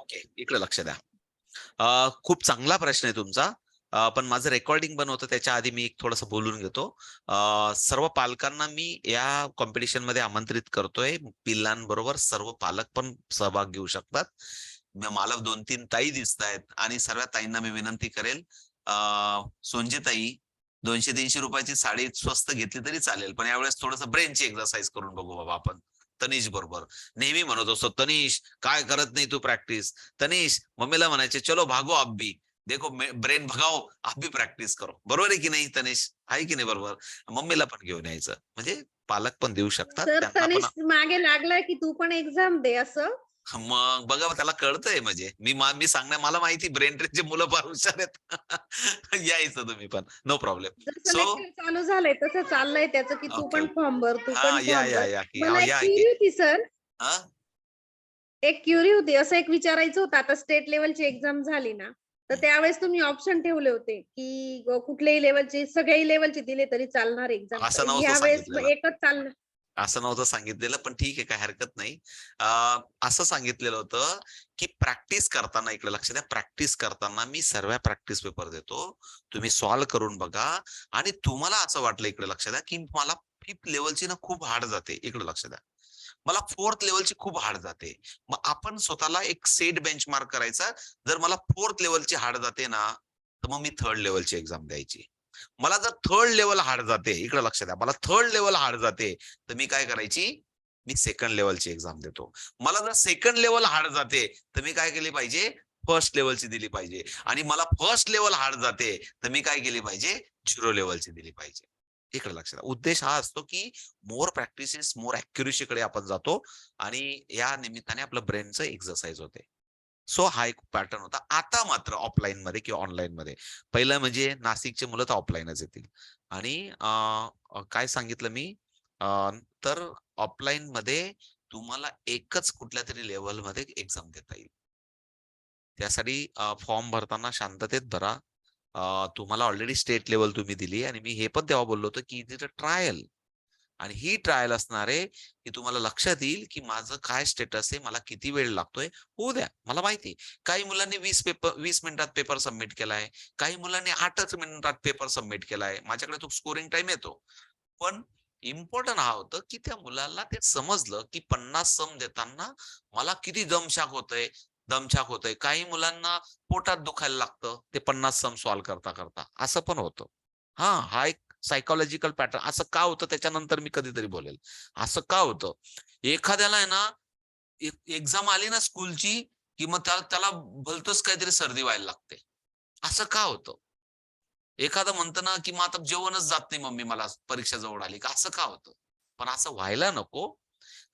Okay, इकडे लक्ष द्या. खूप चांगला प्रश्न आहे तुमचा. पण माझं रेकॉर्डिंग बनवतं त्याच्या आधी मी एक थोडंसं बोलून घेतो. सर्व पालकांना मी या कॉम्पिटिशनमध्ये आमंत्रित करतोय. पिल्लांबरोबर सर्व पालक पण सहभाग घेऊ शकतात. मला 2-3 ताई दिसतायत आणि सर्व ताईंना मी विनंती करेल, सोंजीताई, 200-300 रुपयाची साडी स्वस्त घेतली तरी चालेल, पण यावेळेस थोडंसं ब्रेनची एक्सरसाइज करून बघू बाबा आपण. तनिष बरोबर नेहमी म्हणत असतो, तनिष काय करत नाही तू प्रॅक्टिस. तनिष मम्मीला म्हणायचे, चलो भागो आप भी, देखो ब्रेन भगाओ, आप भी प्रॅक्टिस करो. बरोबर आहे की नाही तनिष? आहे की नाही बरोबर? मम्मीला पण घेऊन यायचं, म्हणजे पालक पण देऊ शकतात तर त्यांना पण. तनिष्क मागे लागलाय की तू पण एक्झाम दे असं. मग बघा त्याला कळतंय, म्हणजे मी सांगण्या मला माहिती ब्रेन ट्रेनचे मुलं फार हुशार आहेत. यायचं तुम्ही पण, नो प्रॉब्लेम. जसं सो लेक्चर चालू झालंय तसं चाललंय त्याचं की तू ओके. पण फॉर्म भर, तू हा, पण या फॉर्म या भर. या की मला एक या की क्युरी होती सर. हा. एक क्युरी होती, असं एक विचारायचं होतं. आता स्टेट लेव्हलची एक्झाम झाली ना, तर त्यावेळेस तुम्ही ऑप्शन ठेवले होते, की कुठल्याही लेव्हलचे, सगळ्याही लेव्हलचे दिले तरी चालणार एक्झाम. असं नव्हतं ह्या वेळेस सांगितलेलं. एकच चालणार. असं नव्हतं सांगितलेलं, पण ठीक आहे, काही हरकत नाही. असं सांगितलेलं होतं, की प्रॅक्टिस करताना, इकडे लक्ष द्या, प्रॅक्टिस करताना मी सर्व प्रॅक्टिस पेपर देतो. तुम्ही सॉल्व्ह करून बघा आणि तुम्हाला असं वाटलं, इकडे लक्ष द्या, की मला 5th लेव्हलची ना खूप हार्ड जाते. इकडे लक्ष द्या. मला 4th लेव्हलची खूप हार्ड जाते. मग आपण स्वतःला एक सेट बेंचमार्क करायचा. जर मला 4th लेव्हलची हार्ड जाते ना, तर मग मी 3rd लेव्हलची एक्झाम द्यायची. मला जर 3rd लेव्हल हार्ड जाते, इकडे लक्ष द्या, मला 3rd लेव्हल हार्ड जाते, तर मी काय करायची? मी 2nd लेव्हलची एक्झाम देतो. मला जर 2nd लेव्हल हार्ड जाते, तर मी काय केली पाहिजे? 1st लेव्हलची दिली पाहिजे. आणि मला 1st लेव्हल हार्ड जाते, तर मी काय केली पाहिजे? 0 लेव्हलची दिली पाहिजे. इकडे लक्ष द्या. उद्देश हा असतो, की मोर प्रॅक्टिसेस, मोर कडे आपण जातो आणि या निमित्ताने आपलं ब्रेनचं एक्सरसाइज होते. सो हा एक पॅटर्न होता. आता मात्र ऑफलाईन मध्ये किंवा ऑनलाईन मध्ये, पहिलं म्हणजे नाशिकचे मुलं तर ऑफलाईनच येतील. आणि काय सांगितलं मी, तर ऑफलाईन मध्ये तुम्हाला एकच कुठल्या तरी लेवल मध्ये एक्झाम देता येईल. त्यासाठी फॉर्म भरताना शांततेत भरा. तुम्हाला ऑलरेडी स्टेट लेवल तुम्ही दिली आणि मी हे पण तेव्हा बोललो होतो, की इट ट्रायल. आणि ही ट्रायल असणार आहे, की तुम्हाला लक्षात येईल, की माझं काय स्टेटस आहे, मला किती वेळ लागतोय. होऊ द्या, मला माहिती काही मुलांनी 20 मिनिटात पेपर सबमिट केलाय, काही मुलांनी 8च मिनिटात पेपर सबमिट केलाय. माझ्याकडे तो स्कोरिंग टाइम येतो. पण इम्पॉर्टंट हा होतं, की त्या मुलाला ते समजलं, की 50 सम देताना मला किती दमछाक होतय. काही मुलांना पोटात दुखायला लागतं ते 50 सम सॉल्व्ह करता करता, असं पण होतं. हा एक सायकोलॉजिकल पॅटर्न. असं का होतं त्याच्यानंतर मी कधीतरी बोलेल. असं का होतं? एखाद्याला आहे ना, एक्झाम आली ना स्कूलची, की मग त्याला भलतंच काहीतरी सर्दी व्हायला लागते. असं का होतं? एखादं म्हणतं ना, की मग आता जेवणच जात नाही मम्मी मला, परीक्षा जवळ आली का, असं का होतं? पण असं व्हायला नको.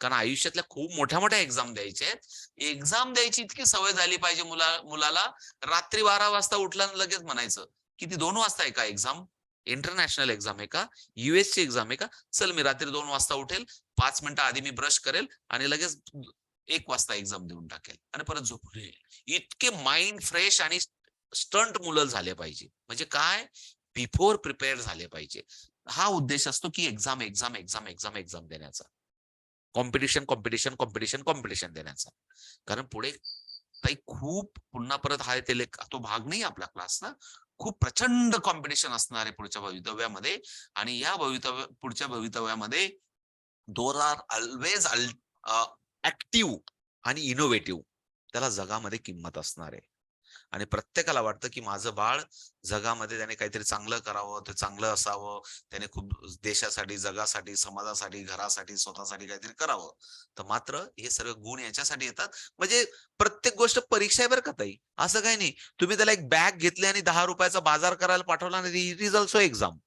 कारण आयुष्यातल्या खूप मोठ्या-मोठ्या एक्झाम द्यायच्या आहेत. एक्झाम द्यायची इतकी सवय झाली पाहिजे मुलाला. रात्री 12 वाजता उठला आणि लगेच म्हणायचं, "किती 2 वाजता आहे का एक्झाम? इंटरनॅशनल एक्झाम आहे का? यूएसची एक्झाम आहे का? चल मी रात्री 2 वाजता उठेल, 5 मिनिटं आधी मी ब्रश करेल आणि लगेच 1 वाजता एक्झाम देऊन टाकेल आणि परत झोपून येईल." इतके माइंड फ्रेश आणि स्टंट मुलं झाले पाहिजे. म्हणजे काय? बिफोर प्रिपेअर झाले पाहिजे. हा उद्देश असतो, की एक्झाम देण्याचा. कॉम्पिटिशन देण्याचा. कारण पुढे काही खूप, पुन्हा परत हा तो भाग नाही आपला क्लासचा. खूप प्रचंड कॉम्पिटिशन असणार आहे पुढच्या भवितव्यामध्ये. आणि या पुढच्या भवितव्यामध्ये दोर आर ऑलवेज ऍक्टिव्ह आणि इनोव्हेटिव्ह. त्याला जगामध्ये किंमत असणार आहे. आणि प्रत्येकाला वाटतं, की माझं बाळ जगामध्ये त्याने काहीतरी चांगलं करावं, ते चांगलं असावं, त्याने खूप देशासाठी, जगासाठी, समाजासाठी, घरासाठी, स्वतःसाठी काहीतरी करावं. तर मात्र हे सर्व गुण याच्यासाठी येतात. म्हणजे प्रत्येक गोष्ट परीक्षा आहे बरं का ताई. असं काही नाही. तुम्ही त्याला एक बॅग घेतली आणि ₹10 बाजार करायला पाठवला आणि it is also exam.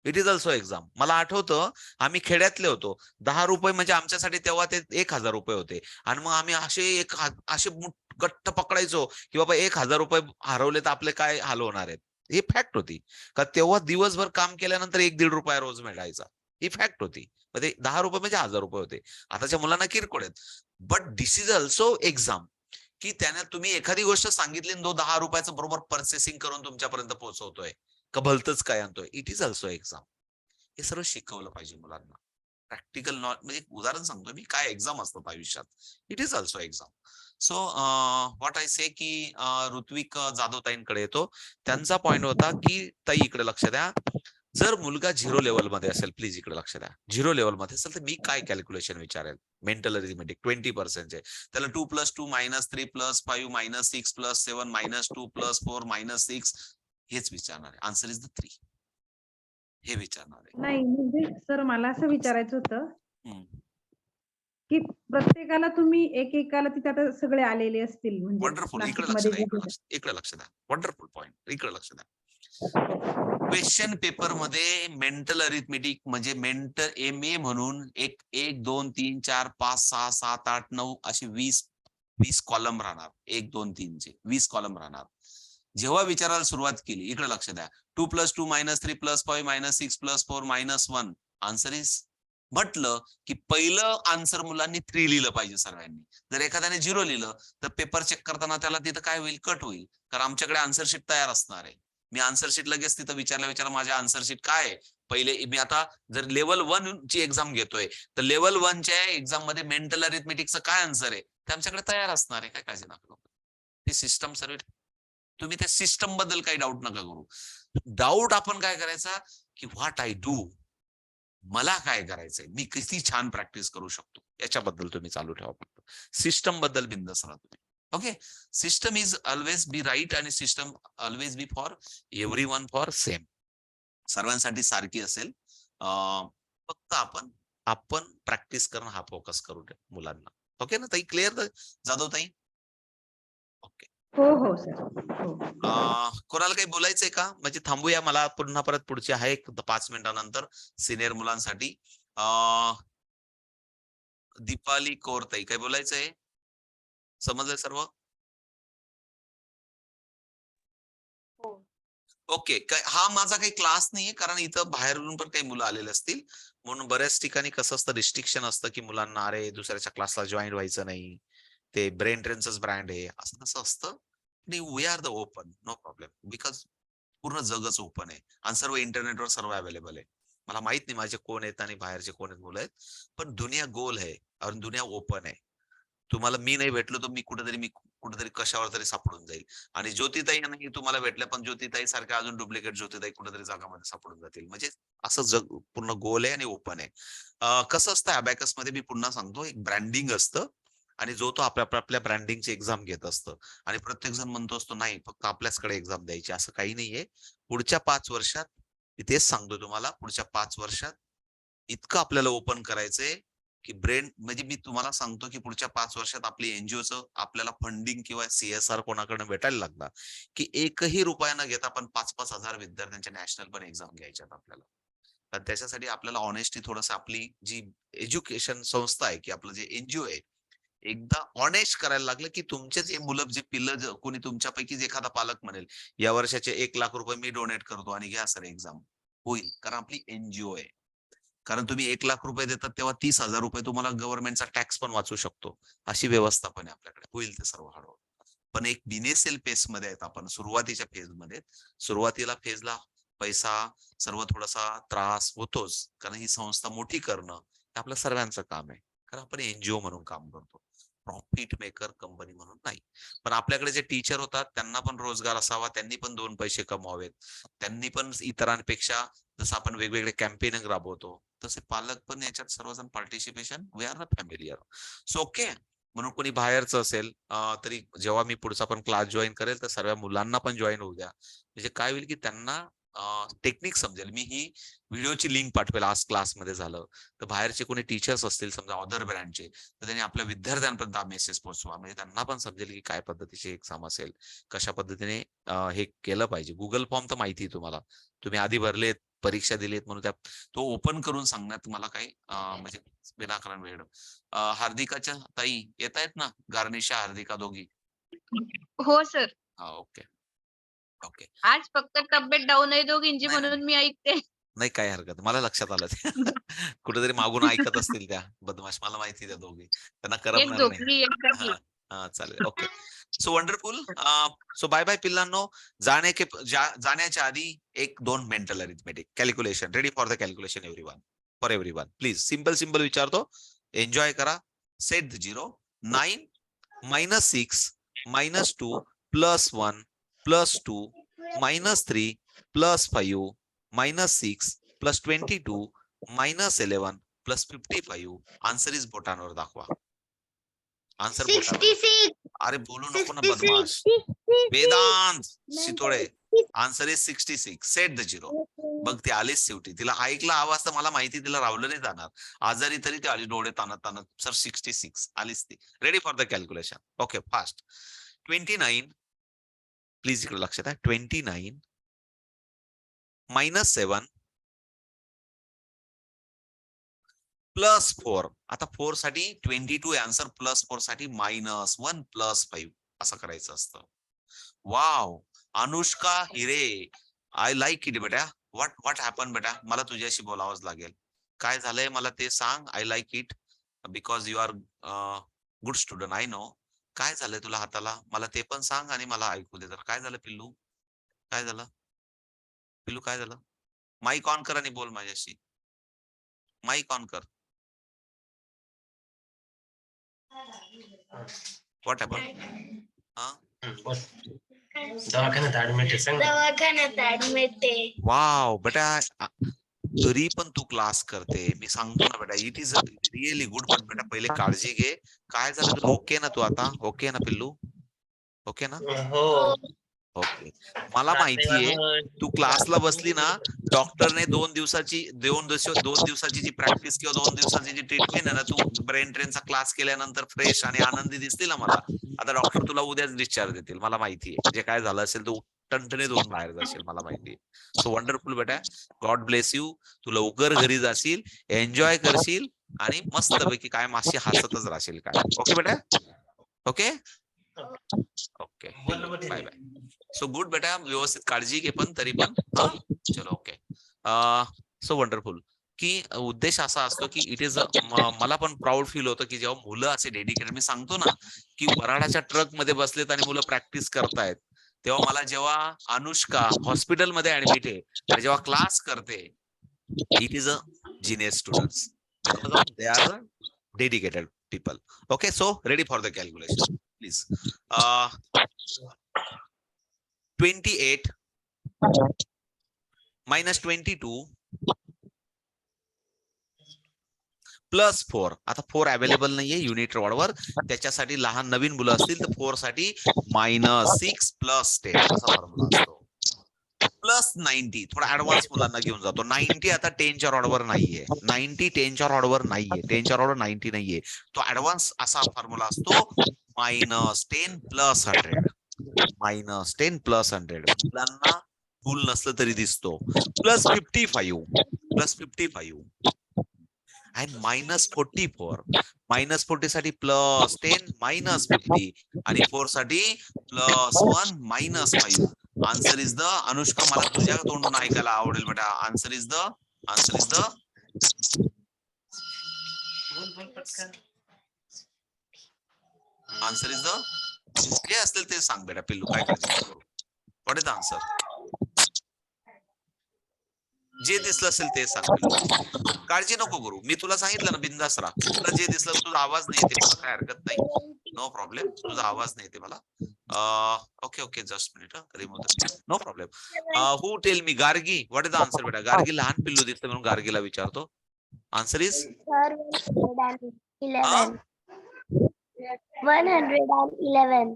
It is also exam. मला आठवतं, आम्ही खेड्यातले होतो. ₹10 म्हणजे आमच्यासाठी तेव्हा ते ₹1000 होते. आणि मग आम्ही असे गट्ट पकडायचो, की बाबा ₹1000 हरवले तर आपले काय हाल होणार आहेत. ही फॅक्ट होती. का तेव्हा दिवसभर काम केल्यानंतर ₹1-1.5 रोज मिळायचा. ही फॅक्ट होती. मग ते ₹10 म्हणजे ₹1000 होते. आताच्या मुलांना किरकोळ आहेत. But this is also exam, की त्याने तुम्ही एखादी गोष्ट सांगितली आणि तो ₹10 बरोबर प्रोसेसिंग करून तुमच्यापर्यंत पोहोचवतोय. का भलतंच काय आणतोय. It is also exam. हे सर्व शिकवलं पाहिजे मुलांना. प्रॅक्टिकल म्हणजे एक उदाहरण सांगतो मी, काय एक्झाम असतात आयुष्यात. It is also exam. So what I say की ऋत्विक जाधव ताईंकडे येतो. त्यांचा पॉइंट होता की ताई इकडे लक्ष द्या, जर मुलगा 0 लेवल मध्ये असेल, प्लीज इकडे लक्ष द्या, 0 लेवल मध्ये असेल तर मी काय कॅल्क्युलेशन विचारेल, मेंटल अरिथमेटिक 20% त्याला 2 + 2 - 3 + 5 - 6 + 7 - 2 + 4 - 6 हेच विचारणार आहे. आन्सर इज द 3 हे विचारणार आहे. नाही म्हणजे सर मला असं विचारायचं होतं, हम्म. की प्रत्येकाला तुम्ही एकेकाला तिथे आता सगळे आलेले असतील म्हणजे वंडरफुल. इकडे लक्ष नाशिकमध्ये द्या, इकडे लक्ष द्या. Wonderful point. इकडे लक्ष द्या. क्वेश्चन पेपर मध्ये मेंटल अरिथमेटिक म्हणजे मेंटल MA म्हणून एक 2 3 4 5 6 7 8 9 असे 20 कॉलम राहणार. 1 2 3 चे 20 कॉलम राहणार. जेव्हा विचारायला सुरुवात केली, इकडे लक्ष द्या, 2 + 2 - 3 + 5 - 6 + 4 - 1 आन्सर इज, म्हटलं की पहिलं आन्सर मुलांनी 3 लिहिलं पाहिजे सर्वांनी. जर एखाद्याने 0 लिहिलं तर पेपर चेक करताना त्याला तिथं काय होईल, कट होईल. कारण आमच्याकडे आन्सर शीट तयार असणार आहे. मी आन्सर शीट लगेच तिथं विचारलं माझ्या आन्सर शीट काय आहे. पहिले मी आता जर लेवल 1 ची एक्झाम घेतोय तर लेवल 1 च्या एक्झाम मध्ये मेंटल अरिथमेटिकचं काय आन्सर आहे ते आमच्याकडे तयार असणार आहे. काय काळजी नका करू. ती सिस्टम सर्व, तुम्ही त्या सिस्टम बद्दल काही डाऊट नका करू. डाऊट आपण काय करायचा की व्हॉट आय डू, मला काय करायचंय, मी किती छान प्रॅक्टिस करू शकतो, याच्याबद्दल तुम्ही चालू ठेवा. फक्त सिस्टम बद्दल बिंदास राहा तुम्ही. Okay, system is always be right आणि system always be for everyone for same, सर्वांसाठी सारखी असेल. फक्त आपण प्रॅक्टिस करणं हा फोकस करू द्या मुलांना. ओके ना ताई, क्लिअर जाधव ताई? ओके. हो सर. हो. कोणाला काही बोलायचंय का, म्हणजे थांबूया, मला पुन्हा परत पुढची आहे 5 मिनिटानंतर सिनियर मुलांसाठी. दीपाली कौर ताई, काय बोलायचंय? समजलंय सर्व? हो. ओके. हा माझा काही क्लास नाहीये, कारण इथं बाहेरून पण काही मुलं आलेले असतील, म्हणून बऱ्याच ठिकाणी कसं असतं, रिस्ट्रिक्शन असतं की मुलांना अरे दुसऱ्याच्या क्लासला जॉईन व्हायचं नाही, ते ब्रेन ट्रेनच ब्रँड आहे, असं कसं असतं. We are the open, no problem, because पूर्ण जगच ओपन आहे आणि सर्व इंटरनेटवर सर्व अवेलेबल आहे. मला माहित नाही माझे कोण आहेत आणि बाहेरचे कोण आहेत मुलं आहेत, पण दुनिया गोल आहे आणि दुनिया ओपन आहे. तुम्हाला मी नाही भेटलो तर मी कुठेतरी कशावर तरी सापडून जाईल. आणि ज्योतिताई नाही तुम्हाला भेटल्या, पण ज्योतिताई सारख्या अजून डुप्लिकेट ज्योतिताई कुठेतरी जागामध्ये सापडून जातील. म्हणजे असं जग पूर्ण गोल आहे आणि ओपन आहे. कसं असतं अबॅकस मध्ये, मी पुन्हा सांगतो, एक ब्रँडिंग असतं आणि जो तो आपल्या ब्रँडिंगची एक्झाम घेत असतं. आणि प्रत्येक जण म्हणतो असतो नाही फक्त आपल्याचकडे एक्झाम द्यायची, असं काही नाहीये. पुढच्या 5 वर्षात, मी तेच सांगतो तुम्हाला, पुढच्या 5 वर्षात इतकं आपल्याला ओपन करायचंय की ब्रेन, म्हणजे मी तुम्हाला सांगतो की पुढच्या 5 वर्षात आपली एनजीओचं आपल्याला फंडिंग किंवा CSR कोणाकडून भेटायला लागला की 1ही रुपया न घेता आपण 5-5 हजार विद्यार्थ्यांच्या नॅशनल पण एक्झाम घ्यायच्यात आपल्याला. तर त्याच्यासाठी आपल्याला ऑनेस्टी थोडस, आपली जी एज्युकेशन संस्था आहे की आपलं जे एनजीओ आहे, एकदा ऑनेस्ट करायला लागलं की तुमचे जे मुलं, जे पिल्लं, कोणी तुमच्यापैकीच एखादा पालक म्हणेल या वर्षाचे 1 लाख रुपये मी डोनेट करतो आणि घ्या सर एक्झाम, होईल. कारण आपली एनजीओ आहे. कारण तुम्ही 1 लाख रुपये देतात तेव्हा 30,000 रुपये तुम्हाला गव्हर्नमेंटचा टॅक्स पण वाचू शकतो. अशी व्यवस्था पण आहे आपल्याकडे. होईल ते सर्व हळूहळू. पण एक बिनेसेल पेस मध्ये आहेत आपण, सुरुवातीच्या फेजमध्ये. सुरुवातीला फेजला पैसा सर्व थोडासा त्रास होतोच, कारण ही संस्था मोठी करणं हे आपलं सर्वांचं काम आहे. कारण आपण एनजीओ म्हणून काम करतो, प्रॉफिट मेकर कंपनी म्हणून नाही. पण आपल्याकडे जे टीचर होतात त्यांना पण रोजगार असावा, त्यांनी पण 2 पैसे कमवावेत, त्यांनी पण इतरांपेक्षा, जसं आपण वेगवेगळे कॅम्पेनिंग राबवतो तसे पालक पण याच्यात सर्वजण participation, we are not familiar. So okay, म्हणून कोणी बाहेरचं असेल तरी जेव्हा मी पुढचा पण क्लास जॉईन करेल तर सर्व मुलांना पण जॉईन होऊ द्या. म्हणजे काय होईल की त्यांना टेक्निक समजेल. मी ही व्हिडिओची लिंक पाठवेल, आज क्लासमध्ये झालं तर बाहेरचे कोणी टीचर्स असतील समजा अदर ब्रँडचे, तर त्यांनी आपल्या विद्यार्थ्यांपर्यंत हा मेसेज पोहोचवा, म्हणजे त्यांना पण समजेल की काय पद्धतीची एक्झाम असेल, कशा पद्धतीने हे केलं पाहिजे. गुगल फॉर्म तर माहिती आहे तुम्हाला, तुम्ही आधी भरलेत, परीक्षा दिलीत, म्हणून त्या तो ओपन करून सांगण्यात मला काही म्हणजे विनाकारण वेळ. हार्दिकाच्या ताई येत आहेत ना, गार्निशा हार्दिका दोघी? हो सर. हा, ओके ओके. आज फक्त तब्येत डाऊन आहे दोघींची नाही नाही म्हणून मी ऐकते. नाही, काही हरकत नाही. मला लक्षात आलं ते. कुठेतरी मागून ऐकत असतील त्या बदमाश, मला माहिती त्या दोघी, त्यांना एक करमणार नाही. झोपली, एक हा जगली. हा, चालेल, okay. So wonderful. So bye bye पिल्लांनो. जाण्याच्या आधी 1-2 mental arithmetic calculation, ready for the calculation everyone, for everyone please. Simple विचारतो, एन्जॉय करा. सेट 0 9 -6 -2 +1 +2 -3 +5 -6 +22 -11 +55. आन्सर इज बोटांवर दाखवा. आन्सर बोटांवर. 66. अरे बोलू नको ना बदमाश. Vedant Shitole. Answer is 66. Set the zero. बघ ती आलीच शेवटी. तिला ऐकला आवाज तर मला माहिती तिला रावलं नाही जाणार. आजारी तरी ती आली डोळे ताणत ताणत. सर 66 आलीच ती. Ready for the calculation. Okay fast. 29 please इकडे लक्ष द्या. 29 -7 +4. आता 4 साठी 22 आन्सर, +4 साठी -1 +5 असं करायचं असतं. Wow, Anushka Hire, I like it बेटा. व्हॉट हॅपन बेटा? मला तुझ्याशी बोलावंच लागेल. काय झालंय मला ते सांग. I like it because you are good student. I know. काय झालंय तुला हाताला? मला ते पण सांग आणि मला ऐकू दे. तर काय झालं पिल्लू? काय झालं पिल्लू? काय झालं? माईक ऑन कर आणि बोल माझ्याशी. माईक ऑन कर. What happen? हा, दवाखान्यात ऍडमिट आहे. वाव बेटा, तरी पण तू क्लास करते. मी सांगतो ना बेटा, it is really good. But बेटा पहिले काळजी घे. काय झालं तुला? ओके ना तू आता? ओके ना पिल्लू? ओके ना? हो. ओके. मला माहितीये तू क्लासला बसली ना, डॉक्टरने 2 दिवसाची जी प्रॅक्टिस किंवा 2 दिवसाची जी ट्रीटमेंट आहे ना, तू ब्रेन ट्रेनचा क्लास केल्यानंतर फ्रेश आणि आनंदी दिसतील ना मला. आता डॉक्टर तुला उद्याच डिस्चार्ज देतील. मला माहितीये जे काय झालं असेल तू टणटणीत होऊन बाहेर जाशील. मला माहितीये. सो वंडरफुल बेटा. God bless you. तू लवकर घरी जाशील, एन्जॉय करशील आणि मस्तपैकी काय माशी हसतच राहशील काय. ओके बेटा? Okay okay bye bye. So good बेटा, व्यवस्थित काळजी घे पण तरी पण. हा चलो ओके. सो वंडरफुल की उद्देश असा असतो की इट इज मला पण प्राऊड फील होतं की जेव्हा मुलं असे डेडिकेटेड, मी सांगतो ना की वराडाच्या ट्रक मध्ये बसलेत आणि मुलं प्रॅक्टिस करतायत, तेव्हा मला जेव्हा अनुष्का हॉस्पिटलमध्ये ऍडमिट आहे आणि जेव्हा क्लास करते, it is a genius students because of they are dedicated people. Okay, so ready for the calculation, please. 28 -22 +4. आता 4 अवेलेबल नाहीये युनिट रॉडवर. त्याच्यासाठी लहान नवीन मुलं असतील तर 4 साठी -6 +10 असा फॉर्म्युला असतो. +90 थोडा ऍडव्हान्स मुलांना घेऊन जातो. 90 आता 10च्या रॉडवर नाहीये. 90 10च्या रॉडवर नाहीये. 10च्या रॉडवर 90 नाहीये. तो ऍडव्हान्स असा फॉर्म्युला असतो. -10 +100. -10 +100 मुलांना फुल नसलं तरी दिसतो. +55 +55 आणि -44. -40 साठी +10 -50 आणि 4 साठी +1 -5. आन्सर इज द, अनुष्का मला तुझ्या तोंडून ऐकायला आवडेल बेटा. Answer is the answer is the answer is the जे असेल ते सांग बेटा पिल्लू. काय काळजी नको करू. What is the answer? जे दिसलं असेल ते सांग पिल्लू. काळजी नको करू. मी तुला सांगितलं ना बिंदास राहा. तुला जे दिसलं, तुझा आवाज नाही येते मला, काय हरकत नाही. No problem. तुझा आवाज नाही येते मला. Okay okay just minute. Remove no problem. Who tell me Gargi, what is the answer बेटा? गार्गी लहान पिल्लू दिसतं म्हणून गार्गीला विचारतो. Answer is 111. 111.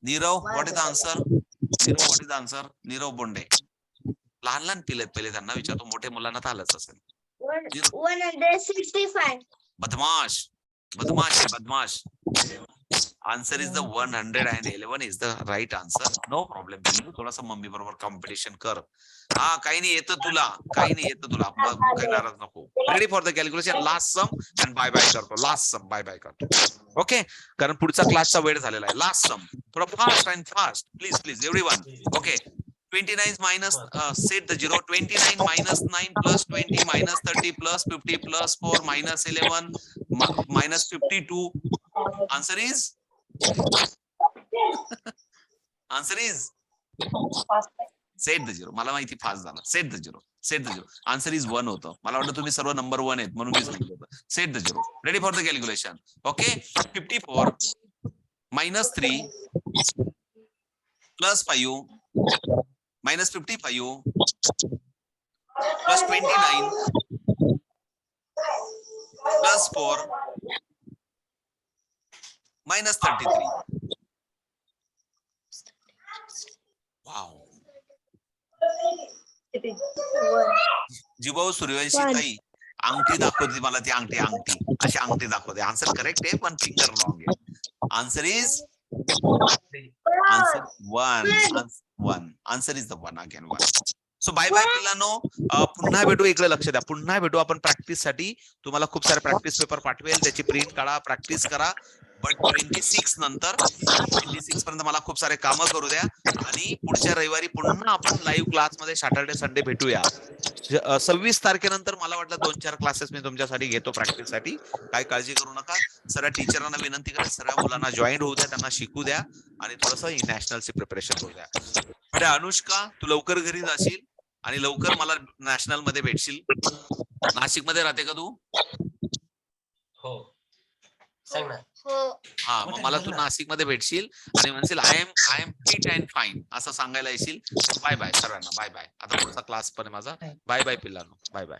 Nirav, what is the answer? Nirav, what is the answer? Nirav Bonde. लहान लहान पिल्ले पहिले त्यांना विचारतो, मोठे मुलांना तर आलंच असेल. 165. बदमाश बदमाश बदमाश. Answer is the 111 is the right answer. No problem. थोडासा मम्मी बरोबर कॉम्पिटिशन कर. हा काही नाही येतं तुला, काही नाही येतं तुला. काही नाराज नको. Ready for the calculation. Last sum and bye bye करतो. लास्ट सम बाय बाय करतो. ओके, कारण पुढचा क्लासचा वेळ झालेला आहे. लास्ट सम थोडा fast and fast please please everyone. Okay, 29 minus set the 0. 29 minus 9 plus 20 minus 30 plus 50 plus 4 minus 11 minus 52. Answer is answer is set the 0. मला माहिती फास्ट झाला. set the 0. set the 0. Answer is 1 होतं. मला वाटतं तुम्ही सर्व number 1 आहेत म्हणून मी सांगितलं होतं. set the 0. Ready for the calculation. Okay, 54 -3 +5 -55 +29 +4 -33. Wow. जिभाऊ Suryavanshi One. ताई अंगठी दाखवते मला, ती अंगठी अशी अंगठी दाखवते. आन्सर करेक्ट आहे पण फिंगर रॉंग आहे. Answer is answer 1. Answer is the 1 again 1. So bye bye पिल्लांनो. पुन्हा भेटू. इकडे लक्ष द्या. पुन्हा भेटू आपण प्रॅक्टिस साठी. तुम्हाला खूप सारे प्रॅक्टिस पेपर पाठवेल, त्याची प्रिंट काढा, प्रॅक्टिस करा. बट 26 नंतर 26 पर्यंत मला खूप सारे कामं करू द्या आणि पुढच्या रविवारी पुन्हा आपण लाईव्ह क्लासमध्ये सॅटर्डे संडे भेटूया. 26 तारखेनंतर मला वाटलं 2-4 क्लासेस मी तुमच्यासाठी घेतो प्रॅक्टिससाठी. काय काळजी करू नका. सर्व टीचरांना विनंती करा, सर्व मुलांना जॉईन होऊ द्या, त्यांना शिकू द्या आणि थोडंसं नॅशनलची प्रिपरेशन करू द्या. अरे अनुष्का, तू लवकर घरी जाशील आणि लवकर मला नॅशनल मध्ये भेटशील. नाशिक मध्ये राहते का तू? हो सांग ना. हा, मग मला तू नाशिक मध्ये भेटशील आणि म्हणशील I am fit and fine असं सांगायला येशील. बाय बाय सर्वांना. Bye bye. आता पुढचा क्लास पण आहे माझा. बाय बाय पिल्लांनो. Bye bye.